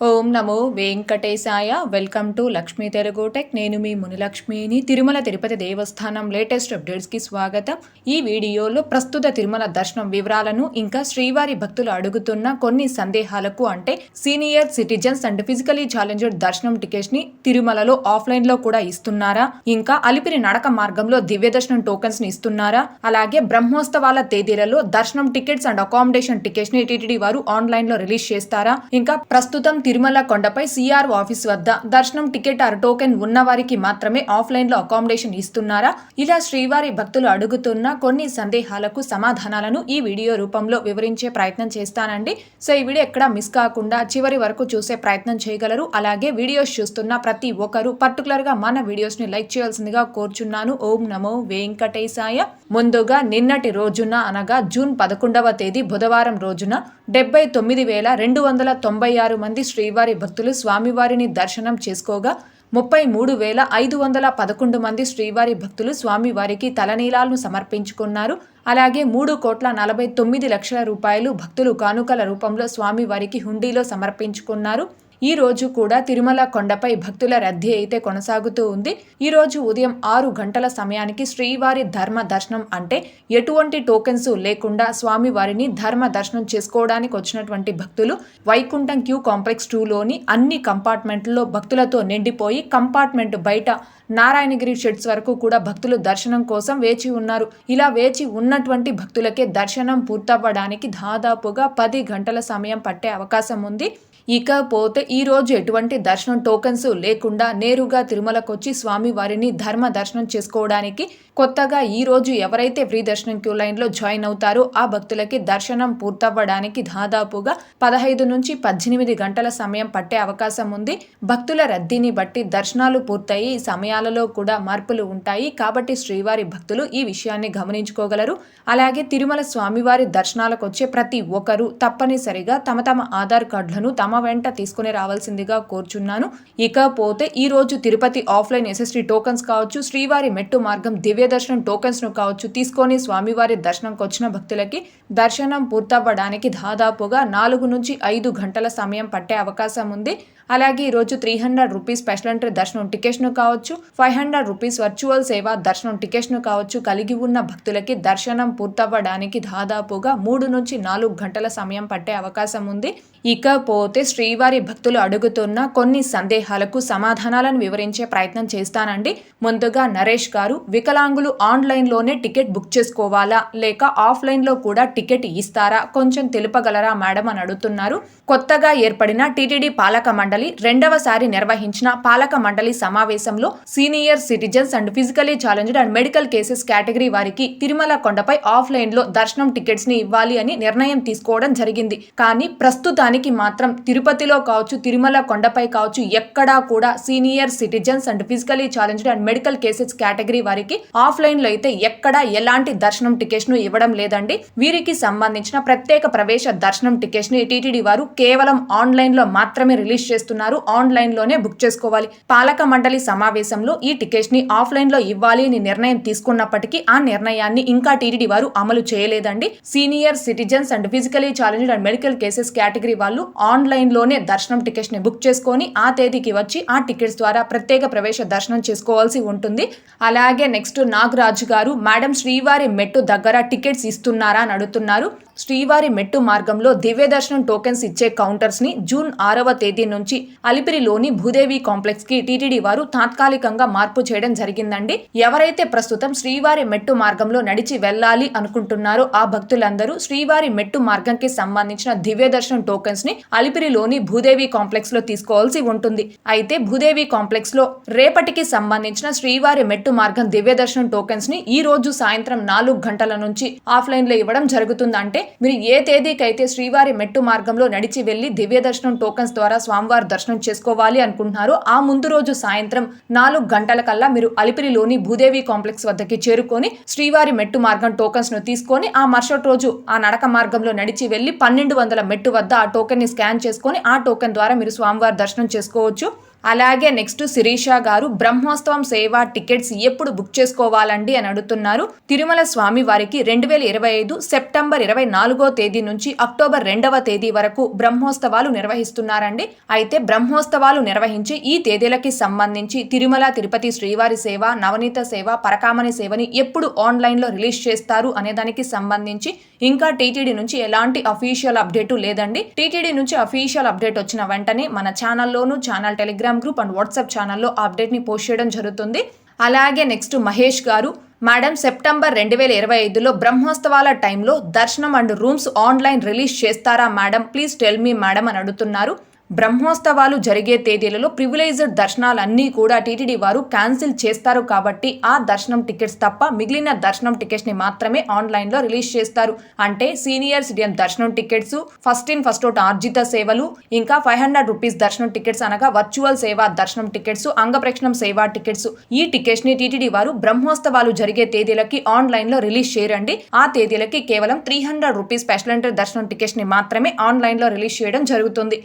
Om Namo Venkatesaya. Welcome to Lakshmi Telugu tech. నేను మీ మునిలక్ష్మిని. తిరుమల తిరుపతి దేవస్థానం latest అప్డేట్స్కి స్వాగతం. ఈ వీడియోలో ప్రస్తుత తిరుమల దర్శనం వివరాలను, ఇంకా శ్రీవారి భక్తులు అడుగుతున్న కొన్ని సందేహాలకు అంటే senior citizens and physically challenged దర్శనం టికెట్స్ ని తిరుమలలో ఆఫ్లైన్ లో కూడా ఇస్తున్నారా, ఇంకా అలిపిరి నడక మార్గంలో దివ్య దర్శనం టోకెన్స్ ని ఇస్తున్నారా, అలాగే బ్రహ్మోత్సవాల తేదీలలో దర్శనం టికెట్స్ అండ్ అకామిడేషన్ టికెట్స్ ని టీటీడీ వారు ఆన్లైన్ లో రిలీజ్ చేస్తారా, ఇంకా ప్రస్తుతం తిరుమల కొండపై సిఆర్ఓ ఆఫీస్ వద్ద దర్శనం టికెట్ ఆర్ టోకెన్ ఉన్న వారికి మాత్రమే ఆఫ్లైన్ లో అకామిడేషన్ ఇస్తున్నారా, ఇలా శ్రీవారి భక్తులు అడుగుతున్న కొన్ని సందేహాలకు సమాధానాలను ఈ వీడియో రూపంలో వివరించే ప్రయత్నం చేస్తానండి. సో ఈ వీడియో ఎక్కడ మిస్ కాకుండా చివరి వరకు చూసే ప్రయత్నం చేయగలరు. అలాగే వీడియోస్ చూస్తున్న ప్రతి ఒక్కరు పర్టికులర్ గా మన వీడియోస్ ని లైక్ చేయాల్సిందిగా కోరుచున్నాను. ఓం నమో వెంకటేశాయ. ముందుగా నిన్నటి రోజున అనగా జూన్ 11వ తేదీ బుధవారం రోజున 79,296 మంది శ్రీవారి భక్తులు స్వామివారిని దర్శనం చేసుకోగా 33,511 మంది శ్రీవారి భక్తులు స్వామివారికి తలనీలాలను సమర్పించుకున్నారు. అలాగే 3,49,00,000 రూపాయలు భక్తులు కానుకల రూపంలో స్వామివారికి హుండీలో సమర్పించుకున్నారు. ఈ రోజు కూడా తిరుమల కొండపై భక్తుల రద్దీ అయితే కొనసాగుతూ ఉంది. ఈ రోజు ఉదయం 6 గంటల సమయానికి శ్రీవారి ధర్మ దర్శనం అంటే ఎటువంటి టోకెన్స్ లేకుండా స్వామివారిని ధర్మ దర్శనం చేసుకోవడానికి వచ్చినటువంటి భక్తులు వైకుంఠం క్యూ కాంప్లెక్స్ 2లోని అన్ని కంపార్ట్మెంట్లో భక్తులతో నిండిపోయి కంపార్ట్మెంట్ బయట నారాయణగిరి షెడ్స్ వరకు కూడా భక్తులు దర్శనం కోసం వేచి ఉన్నారు. ఇలా వేచి ఉన్నటువంటి భక్తులకే దర్శనం పూర్తవ్వడానికి దాదాపుగా 10 గంటల సమయం పట్టే అవకాశం ఉంది. ఇకపోతే ఈ రోజు ఎటువంటి దర్శనం టోకెన్స్ లేకుండా నేరుగా తిరుమలకు వచ్చి స్వామి వారిని ధర్మ దర్శనం చేసుకోవడానికి కొత్తగా ఈ రోజు ఎవరైతే ఫ్రీ దర్శనం క్యూ లైన్ లో జాయిన్ అవుతారో ఆ భక్తులకి దర్శనం పూర్తవ్వడానికి దాదాపుగా 15 నుంచి 18 గంటల సమయం పట్టే అవకాశం ఉంది. భక్తుల రద్దీని బట్టి దర్శనాలు పూర్తయి సమయాలలో కూడా మార్పులు ఉంటాయి. కాబట్టి శ్రీవారి భక్తులు ఈ విషయాన్ని గమనించుకోగలరు. అలాగే తిరుమల స్వామివారి దర్శనాలకు వచ్చే ప్రతి ఒక్కరూ తప్పనిసరిగా తమ ఆధార్ కార్డులను తమ వెంట తీసుకుని రావాల్సిందిగా కోరుచున్నాను. ఇకపోతే ఈ రోజు తిరుపతి ఆఫ్లైన్ ఎస్ఎస్టీ టోకెన్స్ కావచ్చు, శ్రీవారి మెట్టు మార్గం దివ్య దర్శనం టోకెన్స్ ను కావచ్చు తీసుకొని స్వామివారి దర్శనంకి వచ్చిన భక్తులకి దర్శనం పూర్తవ్వడానికి దాదాపుగా 4 నుంచి 5 గంటల సమయం పట్టే అవకాశం ఉంది. అలాగే ఈరోజు 300 రూపీస్ స్పెషల్ ఎంట్రీ దర్శనం టికెట్స్ ను కావచ్చు, 500 రూపీస్ వర్చువల్ సేవ దర్శనం టికెట్స్ ను కావచ్చు కలిగి ఉన్న భక్తులకి దర్శనం పూర్తవ్వడానికి దాదాపుగా 3 నుంచి 4 గంటల సమయం పట్టే అవకాశం ఉంది. ఇకపోతే శ్రీవారి భక్తులు అడుగుతున్న కొన్ని సందేహాలకు సమాధానాలను వివరించే ప్రయత్నం చేస్తానండి. ముందుగా నరేష్ గారు, వికలాంగులు ఆన్లైన్లోనే టికెట్ బుక్ చేసుకోవాలా లేక ఆఫ్లైన్లో కూడా టికెట్ ఇస్తారా, కొంచెం తెలుపగలరా మేడం అని అడుగుతున్నారు. కొత్తగా ఏర్పడిన టీటీడీ పాలక మండలి రెండవసారి నిర్వహించిన పాలక మండలి సమావేశంలో senior citizens and physically challenged and medical cases category వారికి తిరుమల కొండపై ఆఫ్లైన్లో దర్శనం టికెట్స్ ని ఇవ్వాలి అని నిర్ణయం తీసుకోవడం జరిగింది. కానీ ప్రస్తుతానికి మాత్రం తిరుపతిలో కావచ్చు, తిరుమల కొండపై కావచ్చు ఎక్కడా కూడా senior citizens and physically challenged and medical cases category వారికి ఆఫ్లైన్ లో అయితే ఎక్కడా ఎలాంటి దర్శనం టికెట్స్ ను ఇవ్వడం లేదండి. వీరికి సంబంధించిన ప్రత్యేక ప్రవేశ దర్శనం టికెట్స్ ని టీటీడీ వారు కేవలం ఆన్లైన్ లో మాత్రమే రిలీజ్ చేస్తున్నారు. ఆన్లైన్ లోనే బుక్ చేసుకోవాలి. పాలక మండలి సమావేశంలో ఈ టికెట్స్ ని ఆఫ్లైన్ లో ఇవ్వాలి అని నిర్ణయం తీసుకున్నప్పటికీ ఆ నిర్ణయాన్ని ఇంకా టీటీడీ వారు అమలు చేయలేదండి. Senior citizens and physically challenged and medical cases category వాళ్ళు ఆన్లైన్ లోనే దర్శనం టికెట్స్ ని బుక్ చేసుకొని ఆ తేదీకి వచ్చి ఆ టికెట్స్ ద్వారా ప్రత్యేక ప్రవేశ దర్శనం చేసుకోవాల్సి ఉంటుంది. అలాగే నెక్స్ట్ నాగరాజు గారు, మేడం శ్రీవారి మెట్టు దగ్గర టికెట్స్ ఇస్తున్నారా అని అడుగుతున్నారు. శ్రీవారి మెట్టు మార్గంలో దివ్య దర్శనం టోకెన్స్ ఇచ్చే కౌంటర్స్ ని జూన్ 6వ తేదీ నుంచి అలిపిరిలోని భూదేవి కాంప్లెక్స్ కి టీటీడీ వారు తాత్కాలికంగా మార్పు చేయడం జరిగిందండి. ఎవరైతే ప్రస్తుతం శ్రీవారి మెట్టు మార్గంలో నడిచి వెళ్ళాలి అనుకుంటున్నారో ఆ భక్తులందరూ శ్రీవారి మెట్టు మార్గంకి సంబంధించిన దివ్య దర్శనం టోకెన్స్ ని అలిపిరిలోని భూదేవి కాంప్లెక్స్ లో తీసుకోవాల్సి ఉంటుంది. అయితే భూదేవి కాంప్లెక్స్ లో రేపటికి సంబంధించిన శ్రీవారి మెట్టు మార్గం దివ్య దర్శనం టోకెన్స్ ని ఈ రోజు సాయంత్రం 4 గంటల నుంచి ఆఫ్లైన్ లో ఇవ్వడం జరుగుతుంది. అంటే మీరు ఏ తేదీకైతే శ్రీవారి మెట్టు మార్గంలో నడిచి వెళ్లి దివ్య దర్శనం టోకెన్స్ ద్వారా స్వామివారి దర్శనం చేసుకోవాలి అనుకుంటున్నారో ఆ ముందు రోజు సాయంత్రం 4 గంటల కల్లా మీరు అలిపిరిలోని భూదేవి కాంప్లెక్స్ వద్దకి చేరుకొని శ్రీవారి మెట్టు మార్గం టోకెన్స్ ను తీసుకొని ఆ మరుసటి రోజు ఆ నడక మార్గంలో నడిచి వెళ్లి 1200 మెట్టు వద్ద ఆ టోకెన్ ని స్కాన్ చేసుకొని ఆ టోకెన్ ద్వారా మీరు స్వామివారి దర్శనం చేసుకోవచ్చు. అలాగే నెక్స్ట్ శిరీష గారు బ్రహ్మోత్సవం సేవ టికెట్స్ ఎప్పుడు బుక్ చేసుకోవాలండి అని అడుగుతున్నారు. తిరుమల స్వామి వారికి 2025 సెప్టెంబర్ 24వ తేదీ నుంచి అక్టోబర్ 2వ తేదీ వరకు బ్రహ్మోత్సవాలు నిర్వహిస్తున్నారండి. అయితే బ్రహ్మోత్సవాలు నిర్వహించి ఈ తేదీలకి సంబంధించి తిరుమల తిరుపతి శ్రీవారి సేవ, నవనీత సేవ, పరకామణి సేవని ఎప్పుడు ఆన్లైన్లో రిలీజ్ చేస్తారు అనే దానికి సంబంధించి ఇంకా టీటీడీ నుంచి ఎలాంటి అఫీషియల్ అప్డేటు లేదండి. టీటీడీ నుంచి అఫీషియల్ అప్డేట్ వచ్చిన వెంటనే మన ఛానల్లోను, channel Telegram group and WhatsApp ఛానల్లో అప్డేట్ ని పోస్ట్ చేయడం జరుగుతుంది. అలాగే నెక్స్ట్ మహేష్ గారు, మేడం సెప్టెంబర్ 2025లో బ్రహ్మోత్సవాల టైంలో దర్శనం అండ్ రూమ్స్ ఆన్లైన్ రిలీజ్ చేస్తారా madam, please tell me madam అని అడుగుతున్నారు. బ్రహ్మోత్సవాలు జరిగే తేదీలలో ప్రివిలేజ్డ్ దర్శనాలన్నీ కూడా టీటీడీ వారు క్యాన్సిల్ చేస్తారు కాబట్టి ఆ దర్శనం టికెట్స్ తప్ప మిగిలిన దర్శనం టికెట్స్ ని మాత్రమే ఆన్లైన్ లో రిలీజ్ చేస్తారు. అంటే సీనియర్ సిటిజన్ దర్శనం tickets, first in first out ఆర్జిత సేవలు, ఇంకా 500 రూపీస్ దర్శనం టికెట్స్ అనగా వర్చువల్ సేవా దర్శనం టికెట్స్, అంగప్రక్షణం సేవా టికెట్స్, ఈ టికెట్స్ ని టీటీడీ వారు బ్రహ్మోత్సవాలు జరిగే తేదీలకి ఆన్లైన్ లో రిలీజ్ చేయరండి. ఆ తేదీలకి కేవలం 300 రూపీస్ స్పెషల్ ఎంట్రీ దర్శనం టికెట్స్ ని మాత్రమే ఆన్లైన్ లో రిలీజ్ చేయడం జరుగుతుంది.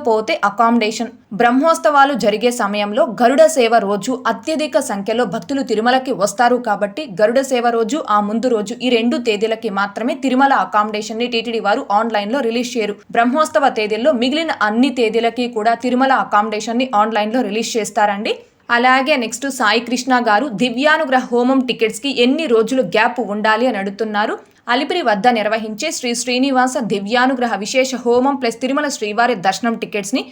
పోతే అకామిడేషన్. బ్రహ్మోత్సవాలు జరిగే సమయంలో గరుడ సేవ రోజు అత్యధిక సంఖ్యలో భక్తులు తిరుమలకి వస్తారు కాబట్టి గరుడ సేవ రోజు, ఆ ముందు రోజు ఈ 2 తేదీలకి మాత్రమే తిరుమల అకామిడేషన్ ని టీటీడీ వారు ఆన్లైన్ లో రిలీజ్ చేయరు. బ్రహ్మోత్సవ తేదీల్లో మిగిలిన అన్ని తేదీలకి కూడా తిరుమల అకామిడేషన్ ని ఆన్లైన్ లో రిలీజ్ చేస్తారండి. అలాగే నెక్స్ట్ సాయి కృష్ణ గారు, దివ్యానుగ్రహ హోమం టికెట్స్ కి ఎన్ని రోజులు గ్యాప్ ఉండాలి అని అడుగుతున్నారు. అలిపిరి వద్ద నిర్వహించే శ్రీ శ్రీనివాస దివ్యానుగ్రహ విశేష హోమం ప్లస్ తిరుమల శ్రీవారి దర్శనం టికెట్స్ ని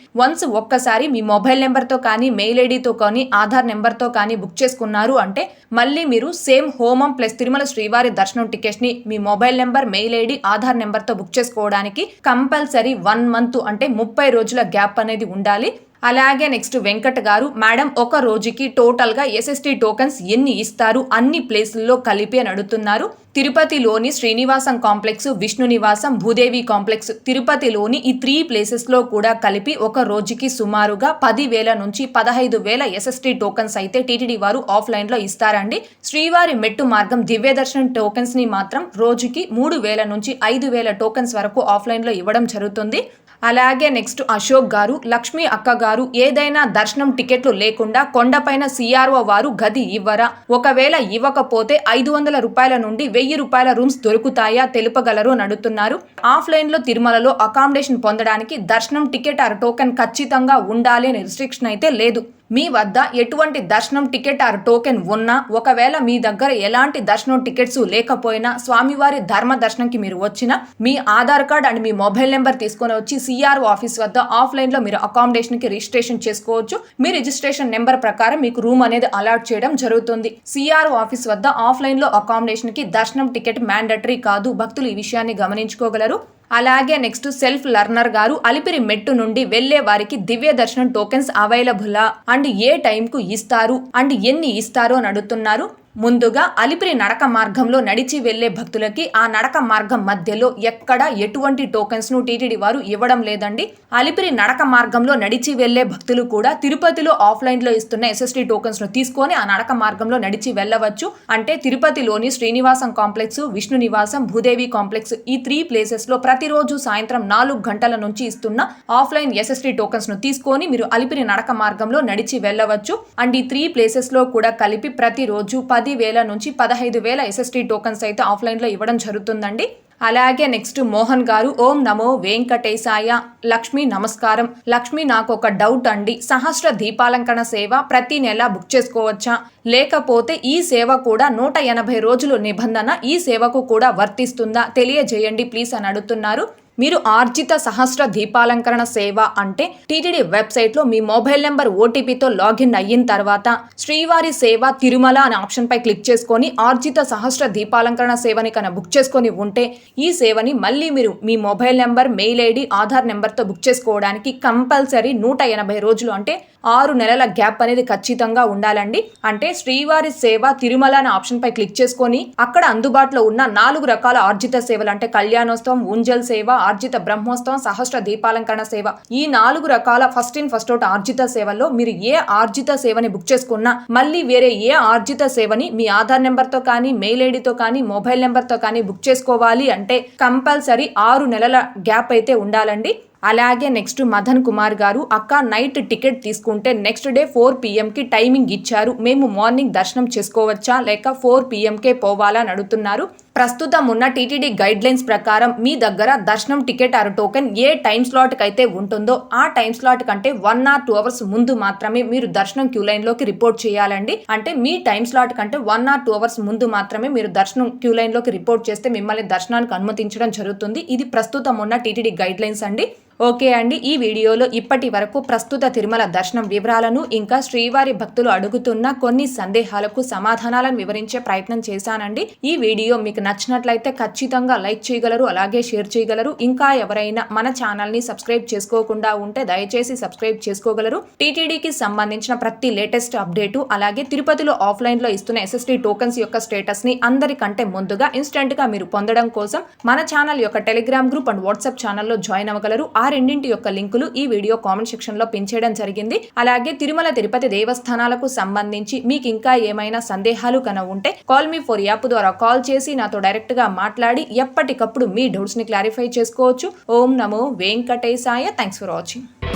ఒక్కసారి మీ మొబైల్ నెంబర్తో కానీ, మెయిల్ ఐడితో కానీ, ఆధార్ నెంబర్తో కానీ బుక్ చేసుకున్నారు అంటే మళ్ళీ మీరు సేమ్ హోమం ప్లస్ తిరుమల శ్రీవారి దర్శనం టికెట్స్ ని మీ mobile number, mail ID, Aadhaar నెంబర్తో బుక్ చేసుకోవడానికి కంపల్సరీ 1 మంత్ అంటే 30 రోజుల గ్యాప్ అనేది ఉండాలి. అలాగే నెక్స్ట్ వెంకట్ గారు, మేడం ఒక రోజుకి టోటల్ గా ఎస్ఎస్టీ టోకెన్స్ ఎన్ని ఇస్తారు అన్ని ప్లేసుల్లో కలిపి అని అడుగుతున్నారు. తిరుపతిలోని శ్రీనివాసం కాంప్లెక్స్, విష్ణు నివాసం, భూదేవి కాంప్లెక్స్, తిరుపతిలోని ఈ 3 ప్లేసెస్ లో కూడా కలిపి ఒక రోజుకి సుమారుగా 10,000 నుంచి 15,000 ఎస్ఎస్టీ టోకెన్స్ అయితే టీటీడీ వారు ఆఫ్లైన్ లో ఇస్తారండి. శ్రీవారి మెట్టు మార్గం దివ్య దర్శనం టోకెన్స్ ని మాత్రం రోజుకి 3,000 నుంచి 5,000 టోకెన్స్ వరకు ఆఫ్లైన్ లో ఇవ్వడం జరుగుతుంది. అలాగే నెక్స్ట్ అశోక్ గారు, లక్ష్మి అక్క గారు, ఏదైనా దర్శనం టికెట్లు లేకుండా కొండపైన సిఆర్ఓ వారు గది ఇవ్వరా? ఒకవేళ ఇవ్వకపోతే 500 రూపాయల నుండి 1000 రూపాయల రూమ్స్ దొరుకుతాయా తెలుపగలరు అని అడుగుతున్నారు. ఆఫ్లైన్ లో తిరుమలలో అకామిడేషన్ పొందడానికి దర్శనం టికెట్ ఆర్ టోకెన్ ఖచ్చితంగా ఉండాలి అనే రిస్ట్రిక్షన్ అయితే లేదు. మీ వద్ద ఎటువంటి దర్శనం టికెట్ ఆర్ టోకెన్ ఉన్నా, ఒకవేళ మీ దగ్గర ఎలాంటి దర్శనం టికెట్స్ లేకపోయినా, స్వామివారి ధర్మ దర్శనంకి మీరు వచ్చినా మీ ఆధార్ కార్డ్ అండ్ మీ మొబైల్ నెంబర్ తీసుకొని వచ్చి సిఆర్ఓ ఆఫీస్ వద్ద ఆఫ్లైన్ లో మీరు అకామిడేషన్ కి రిజిస్ట్రేషన్ చేసుకోవచ్చు. మీ రిజిస్ట్రేషన్ నెంబర్ ప్రకారం మీకు రూమ్ అనేది అలాట్ చేయడం జరుగుతుంది. సిఆర్ఓ ఆఫీస్ వద్ద ఆఫ్లైన్ లో అకామిడేషన్ కి దర్శనం టికెట్ మ్యాండటరీ కాదు. భక్తులు ఈ విషయాన్ని గమనించుకోగలరు. అలాగే నెక్స్ట్ సెల్ఫ్ లర్నర్ గారు, అలిపిరి మెట్టు నుండి వెళ్లే వారికి దివ్య దర్శనం టోకెన్స్ అవైలబులా అండ్ ఏ టైంకు ఇస్తారు అండ్ ఎన్ని ఇస్తారు అని అడుగుతున్నారు. ముందుగా అలిపిరి నడక మార్గంలో నడిచి వెళ్లే భక్తులకి ఆ నడక మార్గం మధ్యలో ఎక్కడ ఎటువంటి టోకెన్స్ ను టీటీడీ వారు ఇవ్వడం లేదండి. అలిపిరి నడక మార్గంలో నడిచి వెళ్లే భక్తులు కూడా తిరుపతిలో ఆఫ్లైన్ లో ఇస్తున్న ఎస్ఎస్టీ టోకెన్స్ ను తీసుకొని ఆ నడక మార్గంలో నడిచి వెళ్ళవచ్చు. అంటే తిరుపతిలోని శ్రీనివాసం కాంప్లెక్స్, విష్ణు నివాసం, భూదేవి కాంప్లెక్స్ ఈ 3 ప్లేసెస్ లో ప్రతిరోజు సాయంత్రం 4 గంటల నుంచి ఇస్తున్న ఆఫ్లైన్ ఎస్ఎస్టీ టోకెన్స్ ను తీసుకొని మీరు అలిపిరి నడక మార్గంలో నడిచి వెళ్ళవచ్చు. అండ్ ఈ 3 ప్లేసెస్ లో కూడా కలిపి ప్రతిరోజు 10,000 నుంచి 15,000 ఎస్ఎస్టీ టోకెన్స్ అయితే ఆఫ్లైన్ లో ఇవ్వడం జరుగుతుందండి. అలాగే నెక్స్ట్ మోహన్ గారు, ఓం నమో వెంకటేశాయ. లక్ష్మి నమస్కారం. లక్ష్మి, నాకు ఒక డౌట్ అండి. సహస్ర దీపాలంకరణ సేవ ప్రతి నెల బుక్ చేసుకోవచ్చా? లేకపోతే ఈ సేవ కూడా 180 రోజులు నిబంధన ఈ సేవకు కూడా వర్తిస్తుందా? తెలియజేయండి ప్లీజ్ అని అడుగుతున్నారు. మీరు ఆర్జిత సహస్ర దీపాలంకరణ సేవ అంటే టీటీడీ వెబ్సైట్ లో మీ మొబైల్ నెంబర్ ఓటీపీతో లాగిన్ అయిన తర్వాత శ్రీవారి సేవ తిరుమల అనే ఆప్షన్ పై క్లిక్ చేసుకొని ఆర్జిత సహస్ర దీపాలంకరణ సేవని కన్నా బుక్ చేసుకొని ఉంటే ఈ సేవని మళ్ళీ మీరు మీ mobile number, mail ID, Aadhaar నెంబర్తో బుక్ చేసుకోవడానికి కంపల్సరీ 180 రోజులు అంటే 6 నెలల గ్యాప్ అనేది ఖచ్చితంగా ఉండాలండి. అంటే శ్రీవారి సేవ తిరుమల అనే ఆప్షన్ పై క్లిక్ చేసుకొని అక్కడ అందుబాటులో ఉన్న 4 రకాల ఆర్జిత సేవలు అంటే కళ్యాణోత్సవం, ఉంజల్ సేవ, ఆర్జిత బ్రహ్మోత్సవం, సహస్ర దీపాలంకరణ సేవ, ఈ 4 రకాల ఫస్ట్ ఇన్ ఫస్ట్ అవుట్ ఆర్జిత సేవల్లో మీరు ఏ ఆర్జిత సేవని బుక్ చేసుకున్నా మళ్ళీ వేరే ఏ ఆర్జిత సేవని మీ ఆధార్ నెంబర్ తో కానీ, మెయిల్ ఐడితో కానీ, మొబైల్ నెంబర్ తో కానీ బుక్ చేసుకోవాలి అంటే కంపల్సరీ 6 నెలల గ్యాప్ అయితే ఉండాలండి. అలాగే నెక్స్ట్ మదన్ కుమార్ గారు, అక్క నైట్ టికెట్ తీసుకుంటే నెక్స్ట్ డే 4 PM టైమింగ్ ఇచ్చారు, మేము మార్నింగ్ దర్శనం చేసుకోవచ్చా లేక 4 PMకే పోవాలా అని అడుగుతున్నారు. ప్రస్తుతం ఉన్న టీటీడీ గైడ్ లైన్స్ ప్రకారం మీ దగ్గర దర్శనం టికెట్ ఆర్ టోకెన్ ఏ టైం స్లాట్కి అయితే ఉంటుందో ఆ టైం స్లాట్ కంటే 1 or 2 hours ముందు మాత్రమే మీరు దర్శనం క్యూ లైన్లోకి రిపోర్ట్ చేయాలండి. అంటే మీ టైం స్లాట్ కంటే 1 or 2 hours ముందు మాత్రమే మీరు దర్శనం క్యూ లైన్లోకి రిపోర్ట్ చేస్తే మిమ్మల్ని దర్శనానికి అనుమతించడం జరుగుతుంది. ఇది ప్రస్తుతం ఉన్న టీటీడీ గైడ్ లైన్స్ అండి. ఓకే అండి, ఈ వీడియోలో ఇప్పటి వరకు ప్రస్తుత తిరుమల దర్శనం వివరాలను ఇంకా శ్రీవారి భక్తులు అడుగుతున్న కొన్ని సందేహాలకు సమాధానాలను వివరించే ప్రయత్నం చేశానండి. ఈ వీడియో మీకు నచ్చినట్లయితే ఖచ్చితంగా లైక్ చేయగలరు, అలాగే షేర్ చేయగలరు. ఇంకా ఎవరైనా మన ఛానల్ని సబ్స్క్రైబ్ చేసుకోకుండా ఉంటే దయచేసి సబ్స్క్రైబ్ చేసుకోగలరు. టీటీడీకి సంబంధించిన ప్రతి లేటెస్ట్ అప్డేటు, అలాగే తిరుపతిలో ఆఫ్లైన్లో ఇస్తున్న SST టోకన్స్ యొక్క స్టేటస్ని అందరికంటే ముందుగా ఇన్స్టెంట్గా మీరు పొందడం కోసం మన ఛానల్ యొక్క టెలిగ్రామ్ గ్రూప్ అండ్ వాట్సాప్ ఛానల్లో జాయిన్ అవ్వగలరు. ఆ రెండింటి యొక్క లింకులు ఈ వీడియో కామెంట్ సెక్షన్ లో పిన్ చేయడం జరిగింది. అలాగే తిరుమల తిరుపతి దేవస్థానాలకు సంబంధించి మీకు ఇంకా ఏమైనా సందేహాలు ఉంటే కాల్ మీ ఫర్ యాప్ ద్వారా కాల్ చేసి నాతో డైరెక్ట్ గా మాట్లాడి ఎప్పటికప్పుడు మీ డౌట్స్ ని క్లారిఫై చేసుకోవచ్చు. ఓం నమో వెంకటేశాయ. Thanks for watching.